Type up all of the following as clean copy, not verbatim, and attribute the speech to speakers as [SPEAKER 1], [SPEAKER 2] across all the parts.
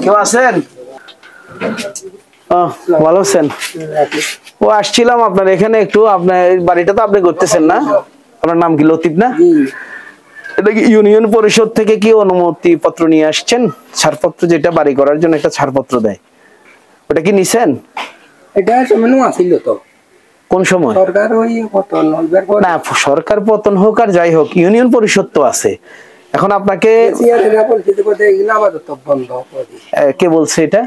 [SPEAKER 1] কেউ আছেন? ভালো আছেন? ও আসছিলাম আপনার এখানে একটু, আপনার বাড়িটা তো আপনি করতেছেন না? আপনার নাম কি লতিফ না? এটা কি ইউনিয়ন পরিষদ থেকে কি অনুমতি পত্র নিয়ে আসছেন? ছাড়পত্র, যেটা বাড়ি করার জন্য একটা ছাড়পত্র দেয়, ওটা কি নিছেন?
[SPEAKER 2] এটা সামান্য আছিল তো।
[SPEAKER 1] কোন সময়?
[SPEAKER 2] সরকার ওই পতন
[SPEAKER 1] না, সরকার পতন হোক আর যাই হোক, ইউনিয়ন পরিষদ তো আছে। এখন আপনাকে কে বলছে এটা?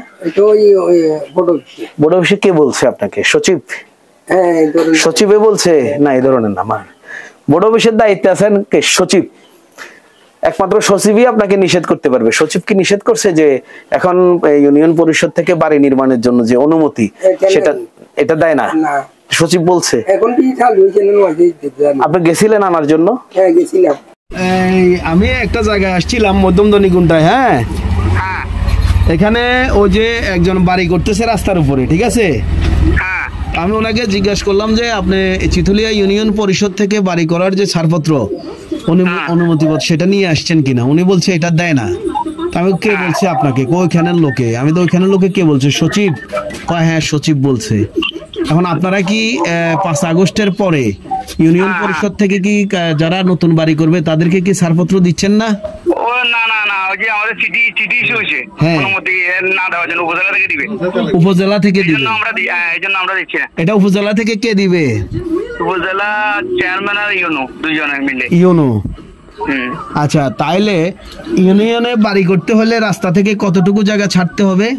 [SPEAKER 1] বড় অফিসে কে বলছে আপনাকে? সচিব? সচিবে বলছে? না, এই ধরনের না। বড় অফিসের দায়িত্বে আছেন কে? সচিব। একমাত্র সচিবই আপনাকে নিষেধ করতে পারবে। সচিব কি নিষেধ করছে যে এখন ইউনিয়ন পরিষদ থেকে বাড়ি নির্মাণের জন্য যে অনুমতি, সেটা এটা দেয় না? সচিব বলছে। আপনি গেছিলেন আনার জন্য?
[SPEAKER 2] হ্যাঁ গেছিলাম।
[SPEAKER 1] আমি একটা জায়গায় আসছিলাম, মধ্যমদনীগুন্টায়। হ্যাঁ, এখানে ও যে একজন বাড়ি করতেছে রাস্তার উপরে, ঠিক আছে? আমি ওনাকে জিজ্ঞাসা করলাম যে আপনি চিথুলিয়া ইউনিয়ন পরিষদ থেকে বাড়ি করার যে ছাড়পত্র, অনুমতিপত্র, সেটা নিয়ে আসছেন কিনা? উনি বলছে এটা দেয় না। আমি, কে বলছে আপনাকে? ওইখানের লোকে। আমি তো ওইখানের লোকে কে বলছে? সচিব। হ্যাঁ, সচিব বলছে। এখন আপনারা কি 5 আগস্টের পরে ইউনিয়ন পরিষদ থেকে কি যারা নতুন বাড়ি করবে তাদেরকে কি ছাড়পত্র দিচ্ছেন না? উপজেলা থেকে দিবে। এটা উপজেলা থেকে কে দিবে?
[SPEAKER 3] উপজেলা চেয়ারম্যান আর ইউনো দুইজনে মিলে।
[SPEAKER 1] ইউনো। আচ্ছা, তাইলে ইউনিয়নে বাড়ি করতে হলে রাস্তা থেকে কতটুকু জায়গা ছাড়তে হবে?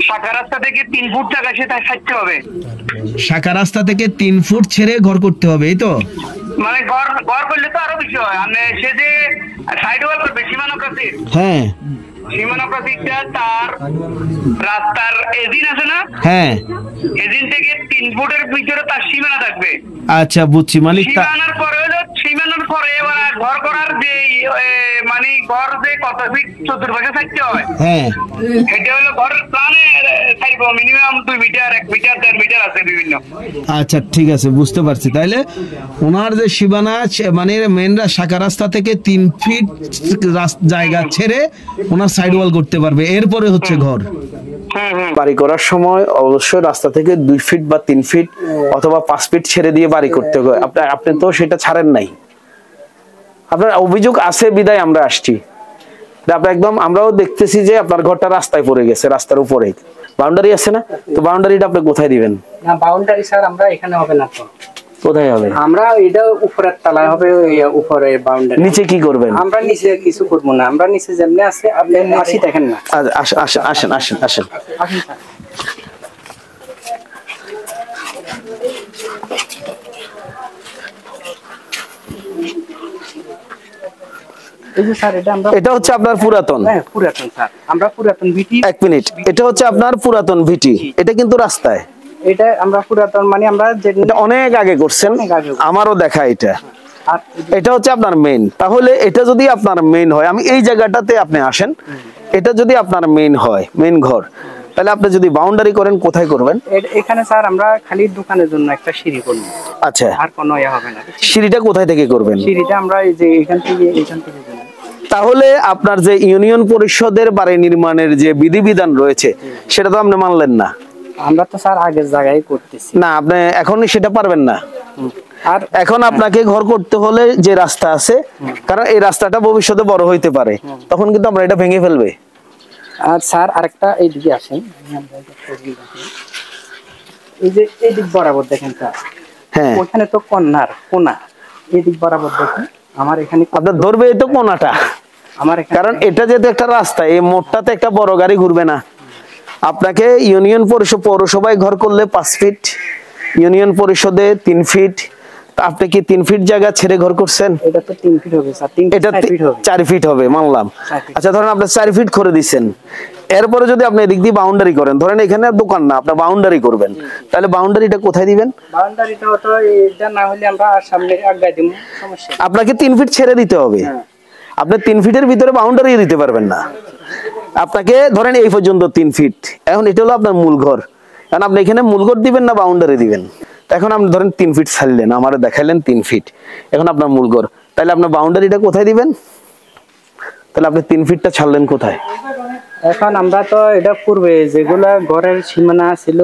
[SPEAKER 3] শাখা রাস্তা থেকে 3 ফুট জায়গা সেটা ছাড়তে হবে।
[SPEAKER 1] শাখা রাস্তা থেকে 3 ফুট ছেড়ে ঘর করতে হবে, এই তো?
[SPEAKER 3] মানে ঘর করলে তো আরো বেশি হয়। আমি সে যে সাইড ওয়াল করবে সীমানা প্রাচীর।
[SPEAKER 1] হ্যাঁ,
[SPEAKER 3] সীমানা প্রাচীরটা তার রাস্তার এদিন আছে না?
[SPEAKER 1] হ্যাঁ,
[SPEAKER 3] এদিন থেকে 3 ফুটের ভিতরে তার সীমানা থাকবে।
[SPEAKER 1] আচ্ছা, বুঝছি। মানে
[SPEAKER 3] সীমানার পরে হলো, সীমানার পরে এবার ঘর করার যে মানে ঘর যে কত ফিট চতুর্পাশে থাকতে হয়,
[SPEAKER 1] হ্যাঁ,
[SPEAKER 3] এটা হলো ঘর প্ল্যানে থাকবে মিনিমাম 2 মিটার, 1 মিটার, 1.5 মিটার আছে বিভিন্ন।
[SPEAKER 1] আচ্ছা, ঠিক আছে, বুঝতে পারছি। তাইলে ওনার যে সীমানা, মানে মেন শাখা রাস্তা থেকে 3 ফিট জায়গা ছেড়ে ওনার সাইড ওয়াল করতে পারবে, এরপরে হচ্ছে ঘর। বাড়ি করার সময় অবশ্যই রাস্তা থেকে 2 ফিট বা 3 ফিট অথবা 5 ফিট ছেড়ে দিয়ে বাড়ি করতে হবে। আপনি তো সেটা ছাড়েন নাই। আপনার অভিযোগ আছে বিদায় আমরা আসছি। একদম আমরাও দেখতেছি যে আপনার ঘরটা রাস্তায় পড়ে গেছে, রাস্তার উপরে বাউন্ডারি আছে না? তো বাউন্ডারিটা আপনি কোথায় দিবেন?
[SPEAKER 2] না, বাউন্ডারি স্যার আমরা এখানে হবে না। তো
[SPEAKER 1] কোথায় হবে?
[SPEAKER 2] আমরা এটা উপরের তলায় হবে, উপরে বাউন্ডারি।
[SPEAKER 1] নিচে কি করবেন?
[SPEAKER 2] আমরা নিচে কিছু করব না। আমরা নিচে যেমনি আছে আপনি আসি দেখেন না।
[SPEAKER 1] আসেন আসেন আসেন আসেন। এটা হচ্ছে আপনার পুরাতন?
[SPEAKER 2] হ্যাঁ, পুরাতন স্যার। আমরা পুরাতন ভিটি।
[SPEAKER 1] 1 মিনিট, এটা হচ্ছে আপনার পুরাতন ভিটি। এটা কিন্তু রাস্তায়।
[SPEAKER 2] এটা আমরা পুরাতন মানে আমরা যেটা
[SPEAKER 1] অনেক আগে করছেন, আমারও দেখা। এটা হচ্ছে আপনার মেইন। তাহলে এটা যদি আপনার মেইন হয়, আমি এই জায়গাটাতে আপনি আসেন, এটা যদি আপনার মেইন হয়, মেইন ঘর, তাহলে আপনি যদি বাউন্ডারি করেন কোথায় করবেন?
[SPEAKER 2] এখানে স্যার আমরা খালি দোকানের জন্য একটা সিঁড়ি করব।
[SPEAKER 1] আচ্ছা,
[SPEAKER 2] আর কোনো হবে না।
[SPEAKER 1] সিঁড়িটা কোথায় থেকে করবেন?
[SPEAKER 2] সিঁড়িটা আমরা এই যে এখান থেকে
[SPEAKER 1] তাহলে আপনার যে ইউনিয়ন পরিষদের বাড়ি নির্মাণের যে বিধিবিধান রয়েছে সেটা তো আপনি মানলেন না।
[SPEAKER 2] আমরা তো স্যার আগের জায়গায় করতেছি
[SPEAKER 1] না, আপনি এখনই সেটা পারবেন না। আর এখন আপনাকে ঘর করতে হলে যে রাস্তা আছে, কারণ এই রাস্তাটা ভবিষ্যতে বড় হইতে পারে, তখন কিন্তু আমরা এটা ভেঙে ফেলবে।
[SPEAKER 2] আর স্যার আরেকটা এইদিকে আসেন, এই যে এই দিক বরাবর দেখেন স্যার। হ্যাঁ, ওখানে তো কোনা, এই দিক বরাবর দেখেন। আমার এখানে
[SPEAKER 1] আপনার ধরবে এই তো কোনাটা, আমার কারণ এটা যেহেতু একটা রাস্তা, এই মোড়টাতে একটা বড় গাড়ি ঘুরবে না। আপনাকে ইউনিয়ন পরিষদ পৌরসভায় ঘর করলে 5 ফিট, ইউনিয়ন পরিষদে 3 ফিট। আপনি কি 3 ফিট জায়গা ছেড়ে ঘর করছেন?
[SPEAKER 2] এটা তো 3 ফিট হবে স্যার।
[SPEAKER 1] এটা 4 ফিট হবে, মানলাম। আচ্ছা, ধরেন আপনি 4 ফিট করে দিচ্ছেন, এরপরে যদি আপনি এদিক দিয়ে বাউন্ডারি করেন, ধরেন এখানে দোকান না, আপনি বাউন্ডারি করবেন, তাহলে বাউন্ডারিটা কোথায় দিবেন?
[SPEAKER 2] বাউন্ডারিটা তো এটা না হলে আমরা সামনে আগায় দেব, সমস্যা।
[SPEAKER 1] আপনাকে 3 ফিট ছেড়ে দিতে হবে। আপনি 3 ফিটের ভিতরে বাউন্ডারি দিতে পারবেন না। আপনাকে ধরেন এই পর্যন্ত 3 ফিট। এখন এটা হলো আপনার মূল ঘর। কারণ আপনি এখানে মূল ঘর দিবেন না বাউন্ডারি দিবেন? এখন আপনি ধরেন 3 ফিট ছাড়লেন, আমারে দেখাইলেন 3 ফিট, এখন আপনার মূল ঘর, তাহলে আপনার বাউন্ডারিটা কোথায় দিবেন? তাহলে আপনি 3 ফিটটা ছাড়লেন কোথায়?
[SPEAKER 2] এখন আমরা তো এটা পূর্বে যেগুলা ঘরের সীমানা ছিল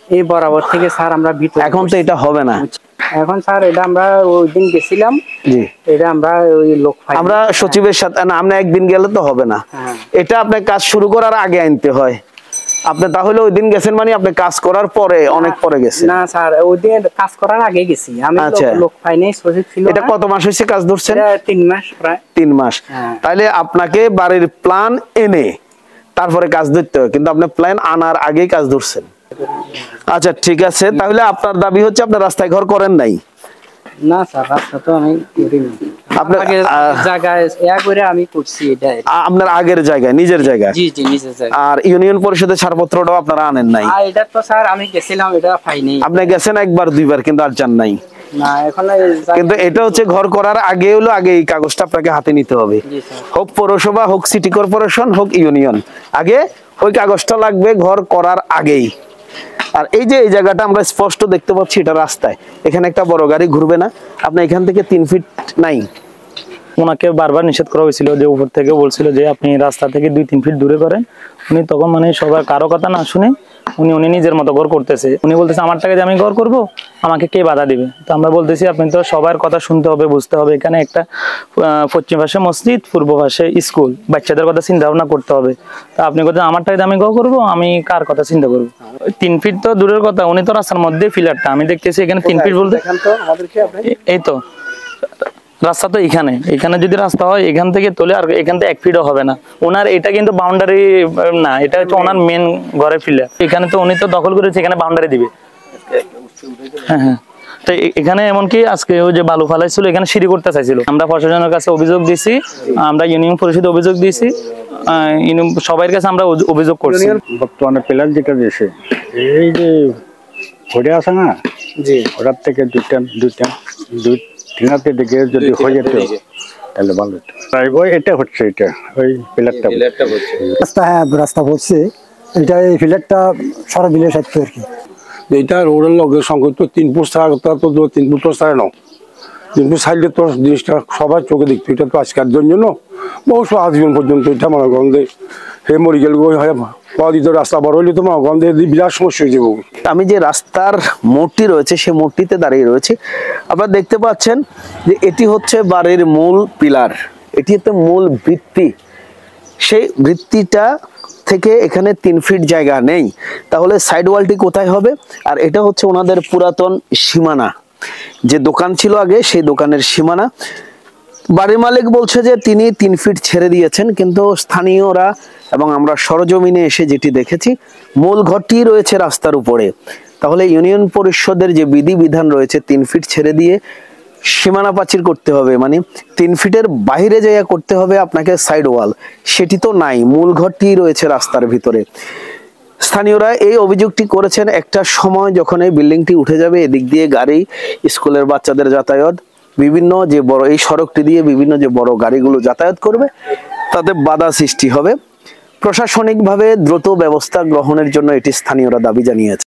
[SPEAKER 2] এই বরাবর থেকে স্যার আমরা ভিতরে
[SPEAKER 1] এখন তো এটা হবে না।
[SPEAKER 2] এখন স্যার এটা আমরা ওই দিন গেছিলাম,
[SPEAKER 1] জি
[SPEAKER 2] এটা আমরা ওই লোক
[SPEAKER 1] আমরা সচিবের সাথে না, আমরা একদিন গেলে তো হবে না, এটা আপনার কাজ শুরু করার আগে আনতে হয়। আপনি তাহলে ওই দিন গেছেন মানে আপনি কাজ করার পরে অনেক পরে গেছেন।
[SPEAKER 2] না স্যার ওই দিন কাজ করার আগে গেছি আমি, লোক পাইনি, সচিব ছিল।
[SPEAKER 1] এটা কত মাস হয়েছে কাজ ধরছেন?
[SPEAKER 2] 3 মাস প্রায়।
[SPEAKER 1] 3 মাস। তাহলে আপনাকে বাড়ির প্ল্যান এনে তারপরে কাজ ধরতে হয়, কিন্তু আপনি প্ল্যান আনার আগেই কাজ ধরছেন। আচ্ছা ঠিক আছে, তাহলে আপনার দাবি হচ্ছে আপনার রাস্তায় ঘর করেন নাই?
[SPEAKER 2] না স্যার রাস্তা তো আমি করিনি, আপনার জায়গায় করে আমি করছি এটা
[SPEAKER 1] আপনার আগের জায়গায় নিজের জায়গায়।
[SPEAKER 2] জি জি নিজের জায়গায়।
[SPEAKER 1] আর ইউনিয়ন পরিষদের ছাড়পত্রটাও আপনারা আনেন নাই?
[SPEAKER 2] এটা তো স্যার আমি গেছিলাম, এটা পাইনি।
[SPEAKER 1] আপনি গেছেন একবার দুইবার কিন্তু আর যান নাই।
[SPEAKER 2] না এখন
[SPEAKER 1] কিন্তু এটা হচ্ছে ঘর করার আগে হলো আগে এই কাগজটা আপনাকে হাতে নিতে হবে, হোক পৌরসভা হোক সিটি কর্পোরেশন হোক ইউনিয়ন, আগে ওই কাগজটা লাগবে ঘর করার আগেই। আর এই যে এই জায়গাটা আমরা স্পষ্ট দেখতে পাচ্ছি এটা রাস্তায়, এখানে একটা বড় গাড়ি ঘুরবে না, আপনি এখান থেকে 3 ফিট নাই।
[SPEAKER 4] ওনাকে বারবার নিষেধ করা হয়েছিল, যে উপর থেকে বলছিল যে আপনি রাস্তা থেকে 2-3 ফিট দূরে করেন। উনি তখন মানে সবার কারো কথা না শুনে উনি নিজের মতো ঘর করতেছে। উনি বলতেছে আমার টাকা দিয়ে আমি ঘর করব, আমাকে কে বাধা দিবে? তো আমরা বলতেছি আপনি তো সবার কথা শুনতে হবে, বুঝতে হবে। এখানে একটা পশ্চিম পাশে মসজিদ, পূর্ব পাশে স্কুল, বাচ্চাদের কথা চিন্তা ভাবনা করতে হবে। তা আপনি বলতেন আমার টাকা দিয়ে আমি ঘর করবো, আমি কার কথা চিন্তা করবো? 3 ফিট তো দূরের কথা, উনি তো রাস্তার মধ্যে ফিলারটা আমি দেখতেছি এখানে 3 ফিট বলতে এই তো রাস্তা তো এখানে যদি রাস্তা হয় এখান থেকে তোলে, আর এখান থেকে 1 ফিটও হবে না। ওনার এটা কিন্তু বাউন্ডারি না, এটা হচ্ছে ওনার মেন ঘরের ফিলার। এখানে তো উনি তো দখল করেছে, এখানে বাউন্ডারি দিবে। হ্যাঁ হ্যাঁ, তো এখানে এমনকি আজকে ওই যে বালু ফালাইছিল এখানে সিঁড়ি করতে চাইছিল। আমরা প্রশাসনের কাছে অভিযোগ দিয়েছি, আমরা ইউনিয়ন পরিষদে অভিযোগ দিয়েছি, সবার কাছে আমরা অভিযোগ করছি।
[SPEAKER 5] বর্তমানে প্ল্যান যেটা দিয়েছে এই যে ঘুরে আসে না,
[SPEAKER 2] জি
[SPEAKER 5] ওটার থেকে দুই তিনাতে দিকে যদি হয়ে যেত তাহলে ভালো হতো। তাই এটা হচ্ছে, এটা ওই প্লেটটা
[SPEAKER 6] রাস্তা, হ্যাঁ রাস্তা হচ্ছে এটা, এই ফিলেটটা সারা দিলে থাকতো আর কি।
[SPEAKER 7] এটা রোডের লগে সংকট তো 3 ফুট ছাড়া তো 3 ফুট ছাড়া নাও, 3 ফুট ছাড়লে তো জিনিসটা সবার চোখে দেখতো। এটা তো আজকের জন্য না, বহু আজীবন পর্যন্ত এটা মনে করেন যে হে মরি গেল রাস্তা বড় হইলে তো মনে করেন বিরাট সমস্যা হয়ে যাবো।
[SPEAKER 1] আমি যে রাস্তার মোড়টি রয়েছে সেই মোড়টিতে দাঁড়িয়ে রয়েছে, আপনারা দেখতে পাচ্ছেন যে এটি হচ্ছে বাড়ির মূল পিলার, এটি হচ্ছে মূল ভিত্তি। সেই ভিত্তিটা থেকে এখানে 3 ফিট জায়গা নেই, তাহলে সাইড ওয়ালটি কোথায় হবে? আর এটা হচ্ছে ওনাদের পুরাতন সীমানা, যে দোকান ছিল আগে সেই দোকানের সীমানা। বাড়ির মালিক বলছে যে তিনি 3 ফিট ছেড়ে দিয়েছেন, কিন্তু স্থানীয়রা এবং আমরা সরজমিনে এসে যেটি দেখেছি মূল ঘরটি রয়েছে রাস্তার উপরে। তাহলে ইউনিয়ন পরিষদের যে বিধিবিধান রয়েছে 3 ফিট ছেড়ে দিয়ে সীমানা প্রাচীর করতে হবে, মানে 3 ফিটের বাইরে জায়গা করতে হবে আপনাকে সাইড ওয়াল, সেটি তো নাই, মূল ঘরটি রয়েছে রাস্তার ভিতরে। স্থানীয়রা এই অভিযোগটি করেছেন একটা সময় যখন এই বিল্ডিংটি উঠে যাবে, এদিক দিয়ে গাড়ি, স্কুলের বাচ্চাদের যাতায়াত, বিভিন্ন যে বড় এই সড়কটি দিয়ে বিভিন্ন যে বড় গাড়িগুলো যাতায়াত করবে তাতে বাধা সৃষ্টি হবে। প্রশাসনিকভাবে দ্রুত ব্যবস্থা গ্রহণের জন্য এটি স্থানীয়রা দাবি জানিয়েছে।